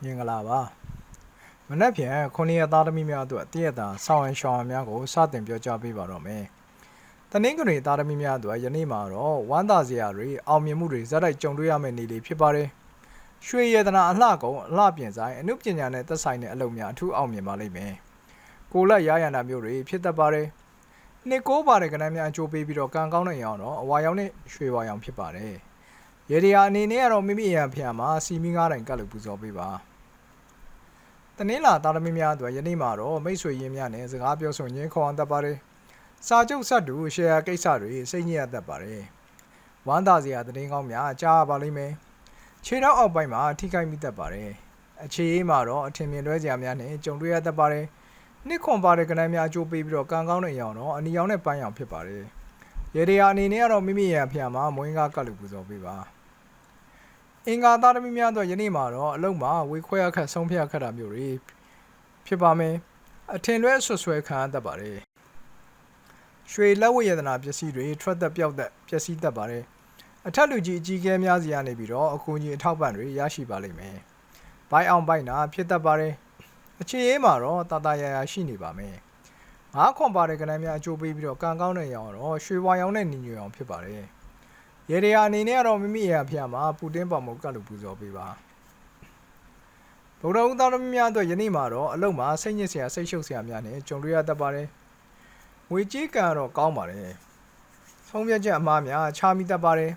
မင်္ဂလာပါမနက်ဖြန်ခုနှစ်ရက်သားသမီးများအတွက်တည့်ရတာဆောင်းရန်ရှောင်းရန်များကိုစတင်ပြောကြားပေးပါတော့မယ်တနင်္ဂနွေသားသမီးများအတွက်ယနေ့မှာတော့ဝမ်းသာစရာတွေအောင်မြင်မှုတွေဇက်တိုက်ကြုံတွေ့ရမယ့်နေ့လေးဖြစ်ပါတယ်ရွှေရတနာအလှကုန်အလှပြင်ဆိုင်အနုပညာနဲ့သက်ဆိုင်တဲ့အလုပ်များအထူးအောင်မြင်ပါလိမ့်မယ်ကိုလက်ရရန္တာမျိုးတွေဖြစ်တတ်ပါတယ်နှစ်ကိုးပါတဲ့ကဏ္ဍများအကျိုးပေးပြီးတော့ကံကောင်းတဲ့ရောင်တော့အဝါရောင်နဲ့ရွှေဝါရောင်ဖြစ်ပါတယ်ရေဒီယာအနေနဲ့ကတော့မိမိအရာဖျာမှာစီမီ9တိုင်ကတ်လို့ပူဇော်ပေးပါတနင်္လာသားသမီးများအတွက်ယနေ့မှာတော့မိတ်ဆွေရင်းများနဲ့စကားပြောဆိုရင်းခေါ်အောင်တတ်ပါတယ်စာချုပ်ဆက်တူရှယ်ယာကိစ္စတွေစိတ်ညစ်ရတတ်ပါတယ်ဝမ်းသာစရာသတင်းကောင်းများကြားပါလိမ့်မယ်ခြေထောက်အောက်ပိုင်းမှာထိခိုက်မိတတ်ပါတယ်အခြေအေးမှာတော့အထင်မြင်လွဲစရာများနဲ့ကြုံတွေ့ရတတ်ပါတယ်နှစ်ခွန်ပါတဲ့ကဏ္ဍများအကျိုးပေးပြီးတော့ကံကောင်းတဲ့အရောင်တော့အနီရောင်နဲ့ပန်းရောင်ဖြစ်ပါတယ်ရေဒီယာအနေနဲ့ကတော့မိမိရန်ဖျာမှာမွေးကားကတ်လို့ပူဇော်ပေးပါအင်္ဂါသားသမီးများတော့ယနေ့မှာတော့အလုံးမှာဝေခွဲအခက်ဆုံးဖြတ်ခက်တာမျိုးတွေဖြစ်ပါမယ်အထင်လွဲဆွဆွဲခံရတတ်ပါတယ်ရွှေလက်ဝတ်ရတနာပစ္စည်းတွေထွက်သက်ပြောက်သက်ပျက်စီးတတ်ပါတယ်အထက်လူကြီးအကြီးအကဲများစီကနေပြီးတော့အကူအညီအထောက်ပံ့တွေရရှိပါလိမ့်မယ်ဘိုင်းအောင်ဘိုင်းနာဖြစ်တတ်ပါတယ်အခြေအေးမှာတော့တာတာယာယာရှိနေပါမယ်ငါးခွန်ပါတဲ့ကဏ္ဍများအကျိုးပေးပြီးတော့ကံကောင်းတဲ့ရောင်တော့ရွှေဝါရောင်နဲ့ညီညွတ်အောင်ဖြစ်ပါတယ်ရေဒီယာအနေနဲ့ကတော့မိမိအရာဖျာမှာပူတင်းပေါမုတ်ကတ်လို့ပူဇော်ပေးပါဗုဒ္ဓဦးသားသမီးများအတွက်ယနေ့မှာတော့အလုံးမှာစိတ်ညစ်စရာစိတ်ရှုပ်စရာများနဲ့ကြုံတွေ့ရတတ်ပါတယ်ငွေကြေးကံတော့ကောင်းပါတယ်ဆုံးဖြတ်ချက်အမှားများချမိတတ်ပါတယ်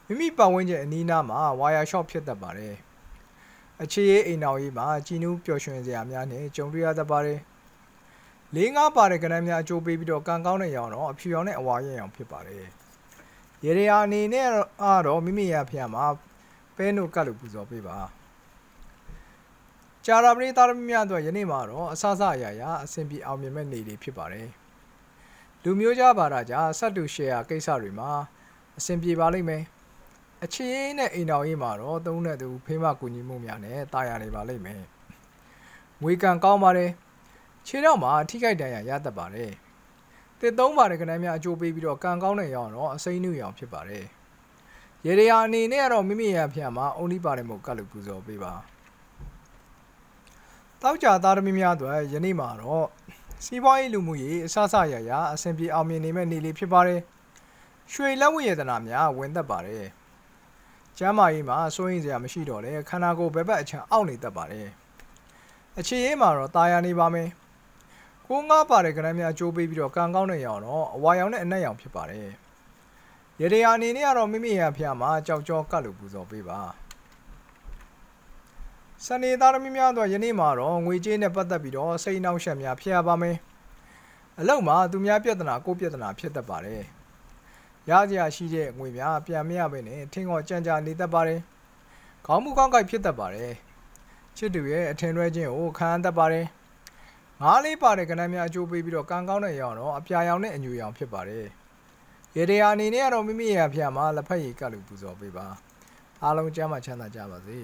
မိမိပတ်ဝန်းကျင်အနီးနားမှာဝါယာရှော့ဖြစ်တတ်ပါတယ်အခြေအေးအိမ်တော်ကြီးမှာကြည်နူးပျော်ရွှင်စရာများနဲ့ကြုံတွေ့ရတတ်ပါတယ်လေးငါးပါတဲ့ကဏ္ဍများအကျိုးပေးပြီးတော့ကံကောင်းတဲ့ရောင်တော့အဖြူရောင်နဲ့အဝါရောင်ဖြစ်ပါတယ်ရေဒီယာအနေနဲ့တော့မိမိရဖျာမှာပဲနိုကတ်လို့ပူဇော်ပေးပါကြာရပရိသတ်များအတွက်ယနေ့မှာတော့အဆအဆအရာရာအဆင်ပြေအောင်မြင်မဲ့နေ့လေးဖြစ်ပါတယ်လူမျိုးကြားဘာသာကြားဆက်တူရှယ်ယာကိစ္စတွေမှာအဆင်ပြေပါလိမ့်မယ်အခြေအေးနဲ့အိမ်တော်ရေးမှာတော့သုံးတဲ့သူဖေးမကူညီမှုများနဲ့တာယာနေပါလိမ့်မယ်ငွေကံကောင်းပါတယ်ခြေထောက်မှာထိခိုက်ဒဏ်ရာရတတ်ပါတယ်တစ်သုံးပါတဲ့ကဏ္ဍများအကျိုးပေးပြီးတော့ကံကောင်းတဲ့ရောင်တော့အစိမ့်နှူရောင်ဖြစ်ပါတယ်ရေဒီယာအနေနဲ့ကတော့မိမိရဖျာမှာအုံဒီပါတဲ့မုတ်ကတ်လို့ပူဇော်ပေးပါတောက်ကြသားသမီးများအတွက်ယနေ့မှာတော့စီးပွားရေးလူမှုရေးအဆအဆရရအဆင်ပြေအောင်မြင်နေမဲ့နေ့လေးဖြစ်ပါတယ်ရွှေလက်ဝတ်ရတနာများဝင်သက်ပါတယ်ကျမ်းမာရေးမှာစိုးရိမ်စရာမရှိတော့လေခန္ဓာကိုယ်ဘက်ဘက်အချမ်းအောက်နေတတ်ပါတယ်အခြေအေးမှာတော့တာယာနေပါမယ်ကိုငါးပါတဲ့ကဏ္ဍများအကျိုးပေးပြီးတော့ကံကောင်းတဲ့ရောင်တော့အဝါရောင်နဲ့အနက်ရောင်ဖြစ်ပါတယ်ရေဒီယာအနေနဲ့ကတော့မိမိရဖျာမှာကြောက်ကြောကတ်လို့ပူဇော်ပေးပါစနေသားသမီးများတော့ယနေ့မှာတော့ငွေကြေးနဲ့ပတ်သက်ပြီးတော့စိတ်နှောင့်ယှက်များဖြစ်ရပါမယ်အလုံးမှာသူများပြဿနာကိုပြဿနာဖြစ်တတ်ပါတယ်ရစရာရှိတဲ့ငွေများပြန်မရဘဲနဲ့ထင်းခေါ်ကြံကြာနေတတ်ပါတယ်ခေါင်းမူကောင်းကိုက်ဖြစ်တတ်ပါတယ်ချစ်သူရဲ့အထင်လွဲခြင်းကိုခံရတတ်ပါတယ်ငါးလေးပါတဲ့ကဏ္ဍများအကျိုးပေးပြီးတော့ကံကောင်းတဲ့ရောင်တော့အပြာရောင်နဲ့အညူရောင်ဖြစ်ပါတယ်ရေဒီယာအနေနဲ့ကတော့မိမိရဖျာမှာလက်ဖက်ရည်ကတ်လို့ပူဇော်ပေးပါအားလုံးကျမ်းမာချမ်းသာကြပါစေ